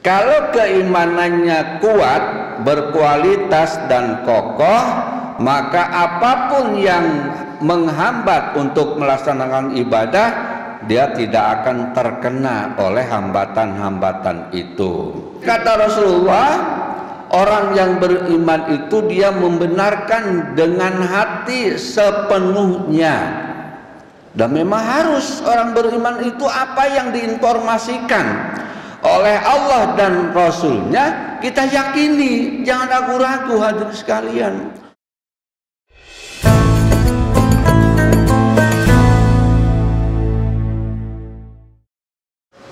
Kalau keimanannya kuat, berkualitas dan kokoh, maka apapun yang menghambat untuk melaksanakan ibadah, dia tidak akan terkena oleh hambatan-hambatan itu. Kata Rasulullah, orang yang beriman itu dia membenarkan dengan hati sepenuhnya. Dan memang harus orang beriman itu apa yang diinformasikan oleh Allah dan Rasulnya kita yakini, jangan ragu-ragu hadirin sekalian.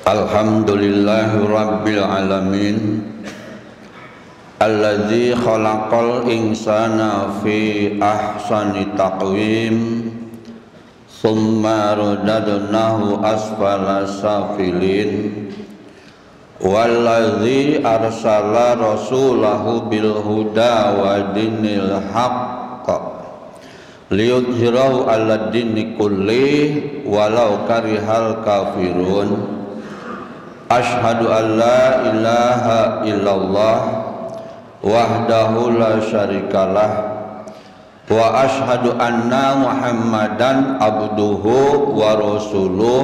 Alhamdulillahirabbil alamin alladzi khalaqal insana fi ahsani taqwim summa radadnahu asfala safilin walladzi arsala rasulahu bil huda wa dinil haqq liyudhhirahu 'ala dini kulli walau karihal kafirun. Asyhadu an la ilaha illallah wahdahu la syarikalah wa asyhadu anna muhammadan abduhu wa rasuluh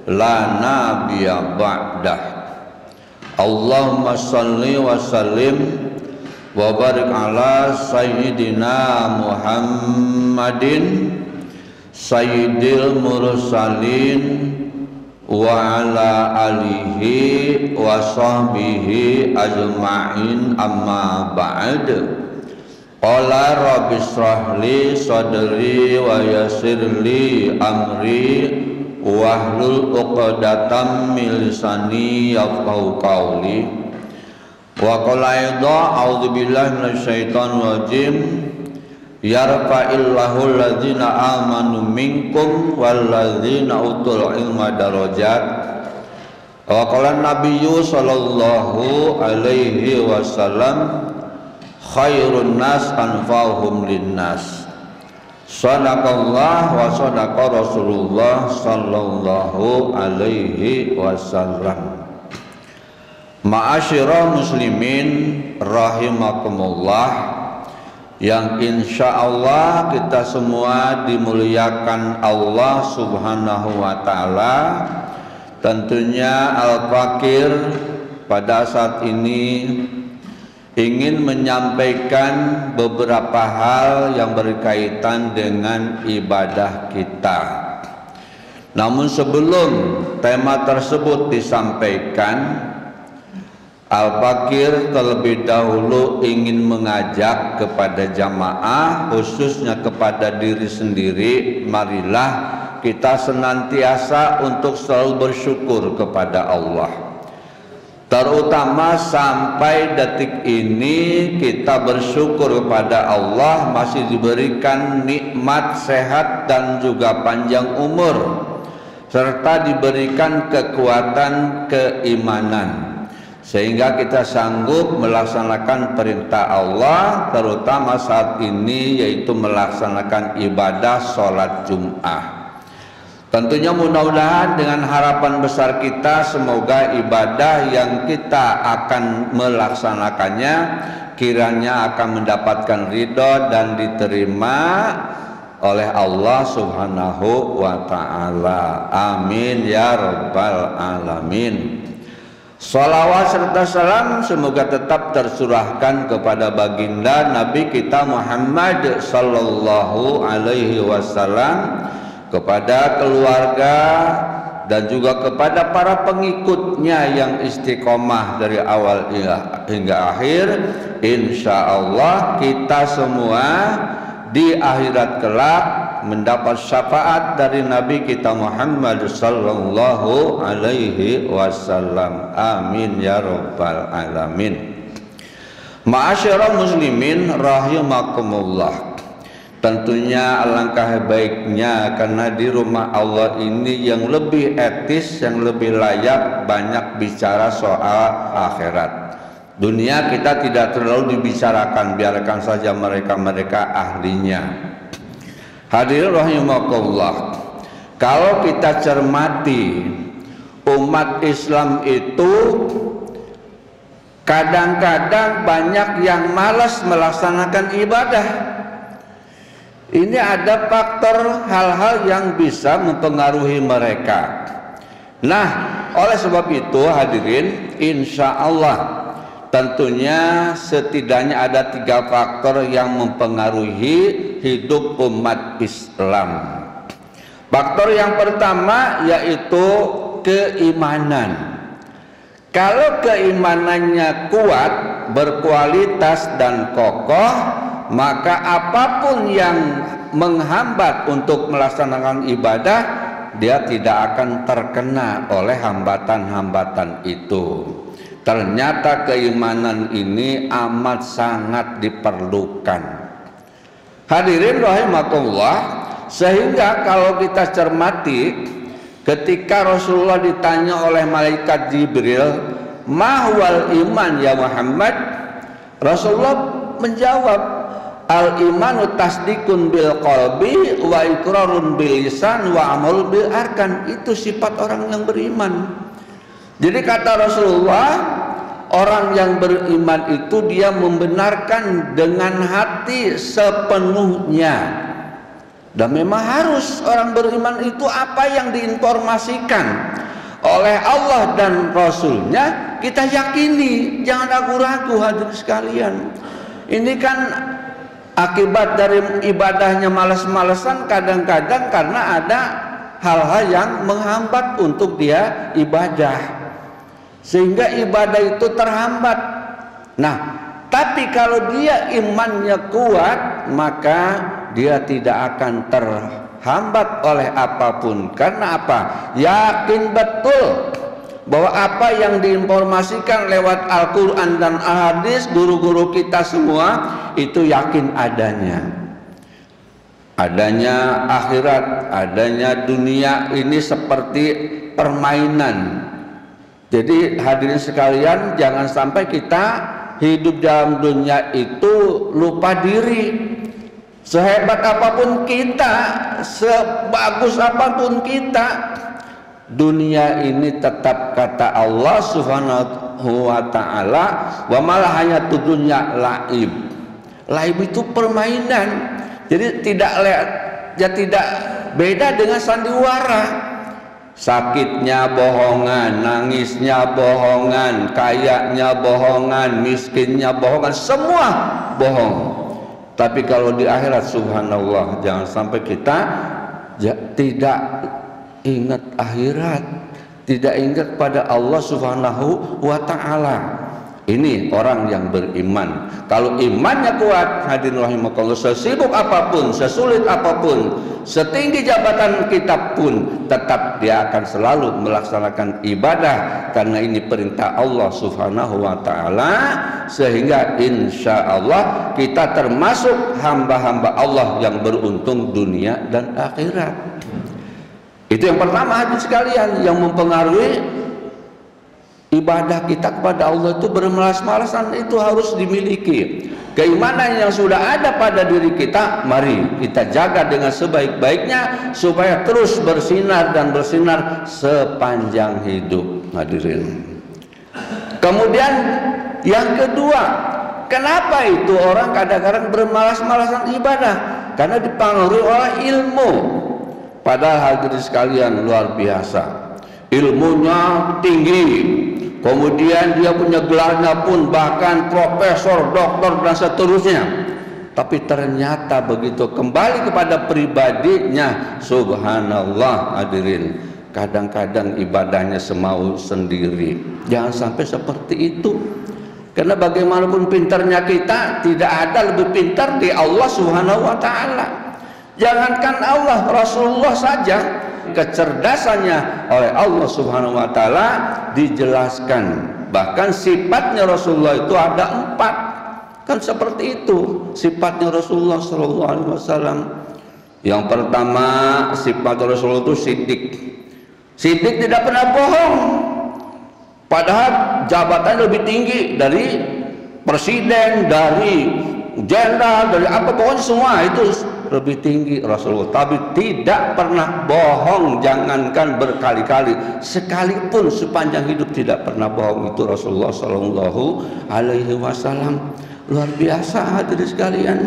la nabiyya ba'dah. Allahumma salli wa sallim wa barik ala sayyidina Muhammadin sayyidil mursalin wa ala alihi wa sahbihi ajma'in, amma ba'd. Qala rabbi shrah li sadri wa yassir li amri wahlul 'uqdatam min lisani yafqahu qawli. Wa qala aidha a'udzu billahi minasyaitonir rajim yarfa'illahu alladzina amanu minkum walladzina utul ilma darajat. Wa qala nabiyyu sallallahu alaihi wasallam khairun nas anfa'uhum linnas. Sadaqallah wa sadaqa Rasulullah sallallahu alaihi wasallam. Ma'asyiral muslimin rahimakumullah, yang insya Allah kita semua dimuliakan Allah subhanahu wa ta'ala. Tentunya Al-Fakir pada saat ini ingin menyampaikan beberapa hal yang berkaitan dengan ibadah kita. Namun sebelum tema tersebut disampaikan, Al-Fakir terlebih dahulu ingin mengajak kepada jamaah, khususnya kepada diri sendiri, marilah kita senantiasa untuk selalu bersyukur kepada Allah. Terutama sampai detik ini kita bersyukur kepada Allah masih diberikan nikmat sehat dan juga panjang umur, serta diberikan kekuatan keimanan, sehingga kita sanggup melaksanakan perintah Allah, terutama saat ini yaitu melaksanakan ibadah sholat Jum'ah. Tentunya mudah-mudahan dengan harapan besar kita, semoga ibadah yang kita akan melaksanakannya kiranya akan mendapatkan ridho dan diterima oleh Allah subhanahu wa ta'ala. Amin ya rabbal alamin. Salawat serta salam semoga tetap tercurahkan kepada baginda Nabi kita Muhammad sallallahu alaihi wasallam, kepada keluarga dan juga kepada para pengikutnya yang istiqomah dari awal hingga akhir. Insya Allah kita semua di akhirat kelak mendapat syafaat dari Nabi kita Muhammad sallallahu alaihi wasallam. Amin ya rabbal alamin. Ma'asyiral muslimin rahimakumullah. Tentunya alangkah baiknya karena di rumah Allah ini yang lebih etis, yang lebih layak banyak bicara soal akhirat. Dunia kita tidak terlalu dibicarakan, biarkan saja mereka-mereka ahlinya. Hadirin rahimakumullah, kalau kita cermati umat Islam itu Kadang-kadang banyak yang malas melaksanakan ibadah. Ini ada faktor hal-hal yang bisa mempengaruhi mereka. Nah, oleh sebab itu hadirin, insya Allah tentunya setidaknya ada 3 faktor yang mempengaruhi hidup umat Islam. Faktor yang pertama yaitu keimanan. Kalau keimanannya kuat, berkualitas dan kokoh, maka apapun yang menghambat untuk melaksanakan ibadah, dia tidak akan terkena oleh hambatan-hambatan itu. Ternyata keimanan ini amat sangat diperlukan. Hadirin rahimakumullah, sehingga kalau kita cermati, ketika Rasulullah ditanya oleh malaikat Jibril, "Mahwal iman ya Muhammad?" Rasulullah menjawab, "Al-imanu tasdikun bil qalbi wa iqrarun bil lisan wa amal bil arkan." Itu sifat orang yang beriman. Jadi kata Rasulullah, orang yang beriman itu dia membenarkan dengan hati sepenuhnya. Dan memang harus orang beriman itu apa yang diinformasikan oleh Allah dan Rasulnya kita yakini, jangan ragu-ragu hadirin sekalian. Ini kan akibat dari ibadahnya malas-malasan kadang-kadang karena ada hal-hal yang menghambat untuk dia ibadah, sehingga ibadah itu terhambat. Nah, tapi kalau dia imannya kuat, maka dia tidak akan terhambat oleh apapun. Karena apa? Yakin betul bahwa apa yang diinformasikan lewat Al-Quran dan Al-Hadis guru-guru kita semua itu yakin adanya. Adanya akhirat, adanya dunia ini seperti permainan. Jadi hadirin sekalian, jangan sampai kita hidup dalam dunia itu lupa diri. Sehebat apapun kita, sebagus apapun kita, dunia ini tetap kata Allah Subhanahu wa ta'ala, wa malah hanya dunya laib. Laib itu permainan. Jadi tidak beda dengan sandiwara. Sakitnya bohongan, nangisnya bohongan, kayanya bohongan, miskinnya bohongan, semua bohong. Tapi kalau di akhirat, subhanallah, jangan sampai kita tidak ingat akhirat, tidak ingat pada Allah Subhanahu wa ta'ala. Ini orang yang beriman. Kalau imannya kuat, hadirin rahimakumullah, sesibuk apapun, sesulit apapun, setinggi jabatan kita pun, tetap dia akan selalu melaksanakan ibadah, karena ini perintah Allah Subhanahu wa ta'ala. Sehingga insya Allah kita termasuk hamba-hamba Allah yang beruntung dunia dan akhirat. Itu yang pertama hadirin sekalian, yang mempengaruhi ibadah kita kepada Allah itu bermalas-malasan, itu harus dimiliki. Keimanan yang sudah ada pada diri kita, mari kita jaga dengan sebaik-baiknya supaya terus bersinar dan bersinar sepanjang hidup, hadirin. Kemudian yang kedua, kenapa itu orang kadang-kadang bermalas-malasan ibadah? Karena dipengaruhi oleh ilmu. Padahal hadirin sekalian, luar biasa, ilmunya tinggi, kemudian dia punya gelarnya pun bahkan profesor, doktor dan seterusnya. Tapi ternyata begitu kembali kepada pribadinya, subhanallah hadirin, kadang-kadang ibadahnya semau sendiri. Jangan sampai seperti itu. Karena bagaimanapun pintarnya kita, tidak ada lebih pintar di Allah Subhanahu wa ta'ala. Jangankan Allah, Rasulullah saja kecerdasannya oleh Allah Subhanahu wa ta'ala dijelaskan. Bahkan sifatnya Rasulullah itu ada 4. Kan seperti itu sifatnya Rasulullah sallallahu alaihi wasallam. Yang pertama, sifat Rasulullah itu sidik. Sidik tidak pernah bohong. Padahal jabatannya lebih tinggi dari presiden, dari jenderal, dari apa, pokoknya semua itu lebih tinggi Rasulullah, tapi tidak pernah bohong, jangankan berkali-kali, sekalipun sepanjang hidup tidak pernah bohong itu Rasulullah Shallallahu Alaihi Wasallam. Luar biasa hadirin sekalian.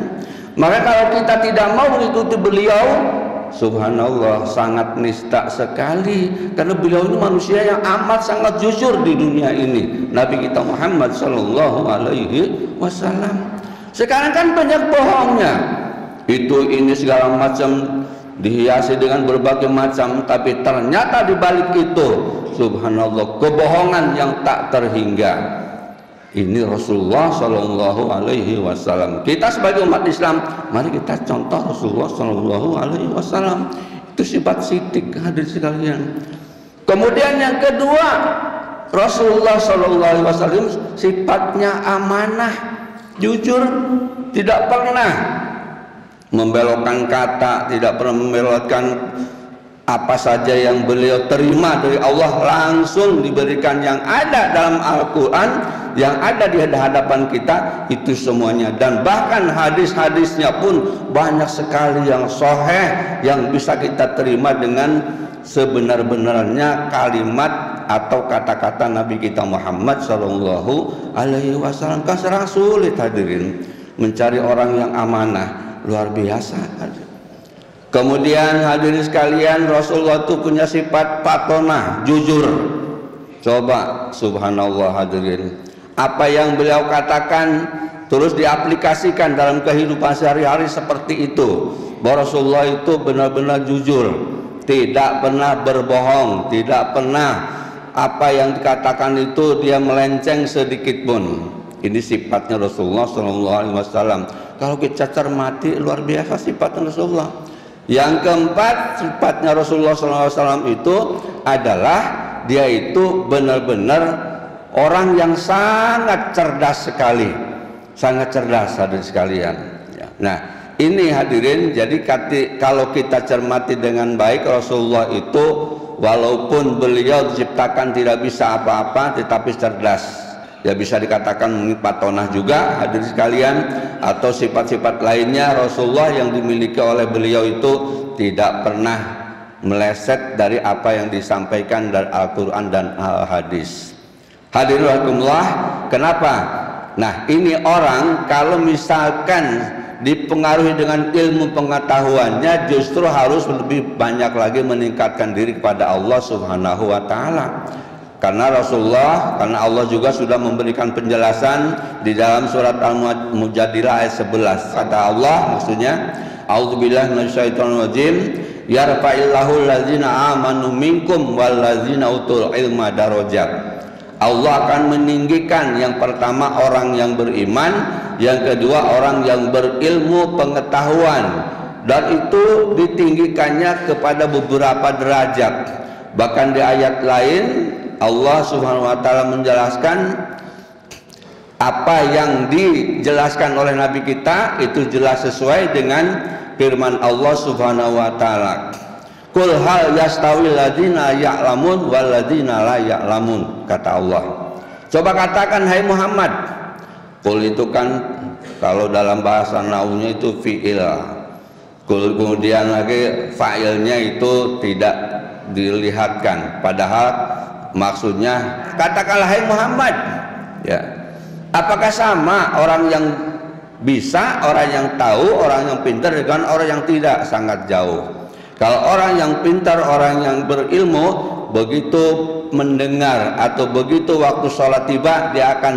Maka kalau kita tidak mau mengikuti beliau, subhanallah, sangat nista sekali, karena beliau ini manusia yang amat sangat jujur di dunia ini, Nabi kita Muhammad Shallallahu Alaihi Wasallam. Sekarang kan banyak bohongnya, itu ini segala macam, dihiasi dengan berbagai macam, tapi ternyata di balik itu subhanallah kebohongan yang tak terhingga. Ini Rasulullah Shallallahu Alaihi Wasallam. Kita sebagai umat Islam, mari kita contoh Rasulullah Shallallahu Alaihi Wasallam. Itu sifat sidik hadirin sekalian. Kemudian yang kedua, Rasulullah Shallallahu Alaihi Wasallam sifatnya amanah, jujur, tidak pernah membelokkan kata, tidak pernah membelokkan apa saja yang beliau terima dari Allah langsung diberikan, yang ada dalam Al-Quran, yang ada di hadapan kita itu semuanya. Dan bahkan hadis-hadisnya pun banyak sekali yang sahih, yang bisa kita terima dengan sebenar-benarnya kalimat atau kata-kata Nabi kita Muhammad Sallallahu Alaihi Wasallam. Kan serang sulit hadirin mencari orang yang amanah, luar biasa. Kemudian hadirin sekalian, Rasulullah itu punya sifat patonah, jujur. Coba subhanallah hadirin, apa yang beliau katakan terus diaplikasikan dalam kehidupan sehari-hari seperti itu. Bahwa Rasulullah itu benar-benar jujur, tidak pernah berbohong, tidak pernah apa yang dikatakan itu dia melenceng sedikit pun. Ini sifatnya Rasulullah Shallallahu Alaihi Wasallam. Kalau kita cermati, luar biasa sifatnya Rasulullah. Yang keempat, sifatnya Rasulullah SAW itu adalah dia itu benar-benar orang yang sangat cerdas sekali, sangat cerdas hadirin sekalian. Nah, ini hadirin, jadi kalau kita cermati dengan baik, Rasulullah itu walaupun beliau diciptakan tidak bisa apa-apa, tetapi cerdas. Ya bisa dikatakan mungkin patonah juga hadirin sekalian, atau sifat-sifat lainnya Rasulullah yang dimiliki oleh beliau itu tidak pernah meleset dari apa yang disampaikan dari Al-Quran dan Al-Hadis. Hadirin rahimakumullah, kenapa? Nah, ini orang kalau misalkan dipengaruhi dengan ilmu pengetahuannya, justru harus lebih banyak lagi meningkatkan diri kepada Allah Subhanahu wa Ta'ala. Karena Allah juga sudah memberikan penjelasan di dalam surat Al-Mujadilah ayat 11. Kata Allah maksudnya, A'udzubillahi minasyaitonirrajim, yarfa'illahu allazina amanu minkum wallazina utul ilma darajat. Allah akan meninggikan yang pertama orang yang beriman, yang kedua orang yang berilmu pengetahuan, dan itu ditinggikannya kepada beberapa derajat. Bahkan di ayat lain Allah Subhanahu wa Ta'ala menjelaskan apa yang dijelaskan oleh Nabi kita itu jelas sesuai dengan firman Allah Subhanahu wa Ta'ala. Qul hal yastawil ladzina ya'lamun wal ladzina la ya'lamun, kata Allah. Coba katakan hai Muhammad. Qul itu kan kalau dalam bahasa naunya itu fi'il. Qul kemudian lagi fa'ilnya itu tidak dilihatkan, padahal maksudnya katakanlah hai Muhammad, ya. Apakah sama orang yang bisa, orang yang tahu, orang yang pintar dengan orang yang tidak? Sangat jauh. Kalau orang yang pintar, orang yang berilmu, begitu mendengar atau begitu waktu sholat tiba, dia akan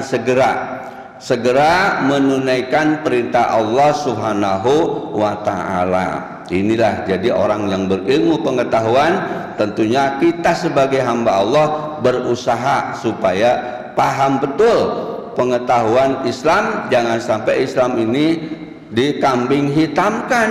segera menunaikan perintah Allah Subhanahu wa Ta'ala. Inilah jadi orang yang berilmu pengetahuan. Tentunya kita sebagai hamba Allah berusaha supaya paham betul pengetahuan Islam. Jangan sampai Islam ini dikambing hitamkan.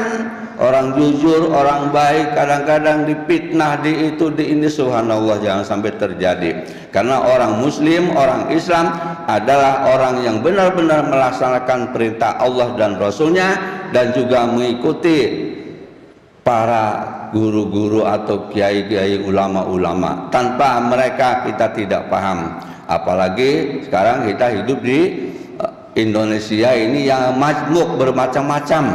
Orang jujur, orang baik kadang-kadang dipitnah, di ini, subhanallah, jangan sampai terjadi. Karena orang muslim, orang Islam adalah orang yang benar-benar melaksanakan perintah Allah dan Rasulnya, dan juga mengikuti para guru-guru atau kiai-kiai, ulama-ulama. Tanpa mereka kita tidak paham. Apalagi sekarang kita hidup di Indonesia ini yang majmuk bermacam-macam.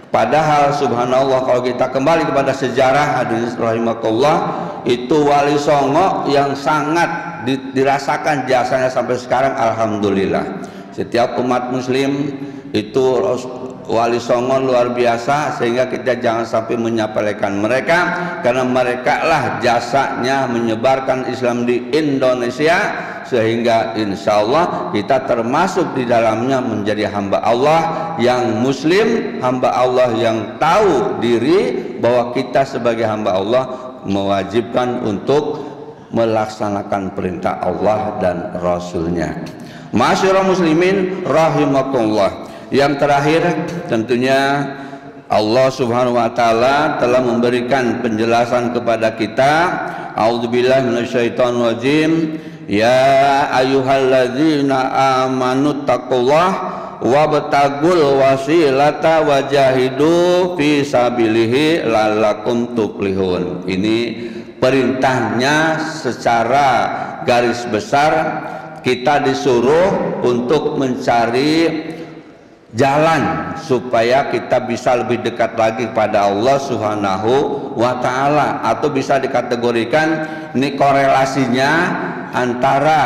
Padahal subhanallah kalau kita kembali kepada sejarah hadirin rahimakumullah, itu Wali Songo yang sangat dirasakan jasanya sampai sekarang, alhamdulillah. Setiap umat muslim itu Wali Songo luar biasa, sehingga kita jangan sampai menyepelekan mereka, karena mereka lah jasanya menyebarkan Islam di Indonesia, sehingga insya Allah kita termasuk di dalamnya menjadi hamba Allah yang muslim, hamba Allah yang tahu diri bahwa kita sebagai hamba Allah mewajibkan untuk melaksanakan perintah Allah dan Rasulnya. Masyarul muslimin rahimakumullah. Yang terakhir tentunya Allah Subhanahu wa taala telah memberikan penjelasan kepada kita. A'udzubillahi minasyaitonir rajim. Ya ayyuhalladzina amanu taqullah wabtagul wasilata wajahidu fi sabilihi la'allakum tuflihun. Ini perintahnya secara garis besar, kita disuruh untuk mencari jalan supaya kita bisa lebih dekat lagi kepada Allah Subhanahu wa taala, atau bisa dikategorikan ini korelasinya antara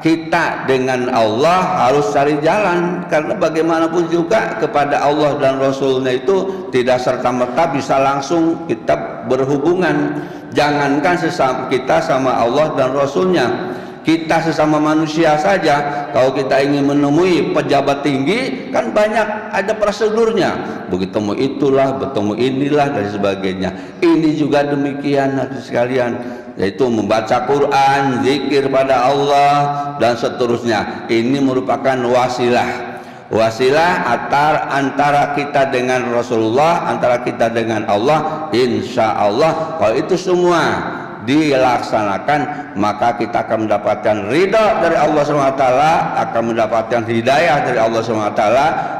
kita dengan Allah harus cari jalan, karena bagaimanapun juga kepada Allah dan Rasulnya itu tidak serta-merta bisa langsung kita berhubungan. Jangankan sesama kita sama Allah dan Rasulnya, kita sesama manusia saja, kalau kita ingin menemui pejabat tinggi kan banyak ada prosedurnya, begitu itulah, bertemu inilah dan sebagainya. Ini juga demikian hadirin sekalian, yaitu membaca Quran, zikir pada Allah dan seterusnya. Ini merupakan wasilah antara kita dengan Rasulullah, antara kita dengan Allah. Insya Allah kalau itu semua dilaksanakan, maka kita akan mendapatkan ridha dari Allah SWT, akan mendapatkan hidayah dari Allah SWT,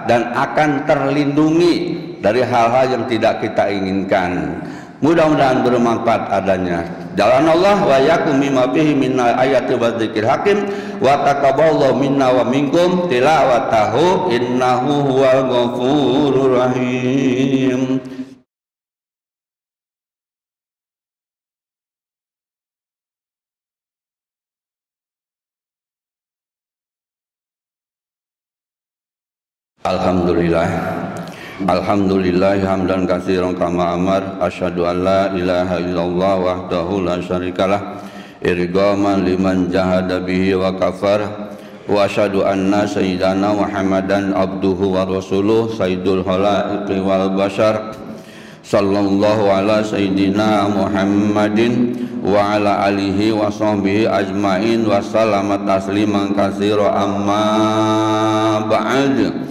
dan akan terlindungi dari hal-hal yang tidak kita inginkan. Mudah-mudahan bermanfaat adanya. Jalan Allah wa yakum mimma fihi minal ayati wa dzikril hakim wa taqabbalallahu minna wa minkum tilawatahu innahu huwal ghafurur rahim. Alhamdulillah hamdan katsiran kama amar, asyhadu an la ilaha illallah wahdahu la syarikalah irghaman liman jahada bihi wa kafar, wa asyhadu anna sayyidana Muhammadan abduhu wa rasuluh sayyidul khalaiqi wal bashar, sallallahu ala sayyidina Muhammadin wa ala alihi wa sahbihi ajmain wa sallama tasliman katsira, amma ba'd.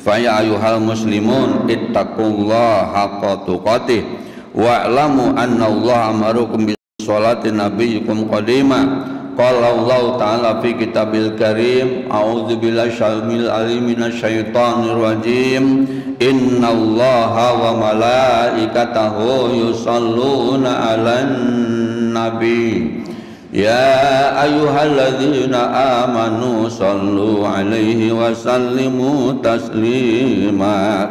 Faya ayuhal muslimun ittaqullaha haqqa tuqatih wa'lamu anna Allah amarukum bis sholati nabiyyikum qadima. Qala Allah ta'ala fi kitabil karim, a'udzu billahi syamil alim minasy syaithanir rajim. Innallaha wa malaikatahu yusholluna 'alan nabi. Ya ayyuhalladzina amanu sallu alaihi wa sallimu taslima.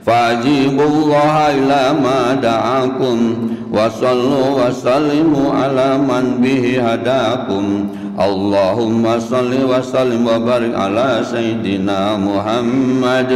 Fajibullaha ila ma da'akum wa sallu wa sallimu ala man bihi hadakum. Allahumma salli wa sallim wa barik ala sayyidina Muhammad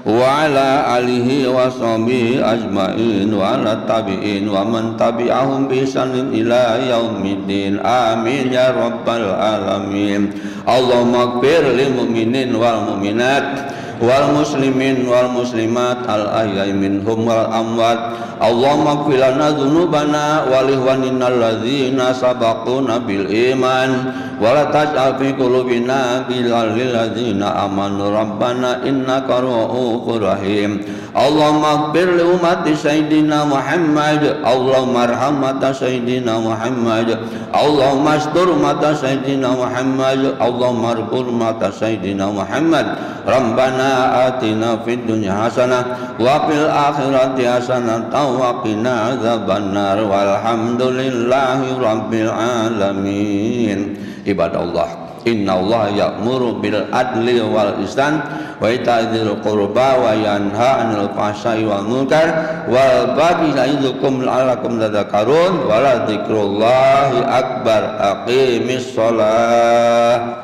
wa ala alihi wa sahbihi ajmain wa ala tabi'in wa man tabi'ahum bi ihsanin ila yaumiddin. Amin ya rabbal alamin. Allahumma ighfir lil mu'minin wal mu'minat wal muslimin wal muslimat al ahya'i minhum wal amwat. Allahumma ighfir lana dzunubana wa li ikhwanina alladzina sabaquna bil iman wa la taj'al fi qulubina ghillan lil ladzina amanu rabbana innaka ra'ufur rahim. Allahumma ighfir li ummati sayyidina Muhammad. Allahumma arham mata sayyidina Muhammad. Allahumma astur mata sayyidina Muhammad. Allahumma arham mata sayyidina Muhammad. Rabbana atina fid dunya hasanah wa fil akhirati hasanah wa qina adzabannar walhamdulillahi rabbil alamin. Ibadallah, Innallaha ya'muru bil adli wal ihsan wa ita'i dzil qurba wa yanha 'anil fahsya'i wal munkar wal baghi ya'idukum la'allakum tadhakkarun wa la dzikrullahi akbar. Aqimis shalah.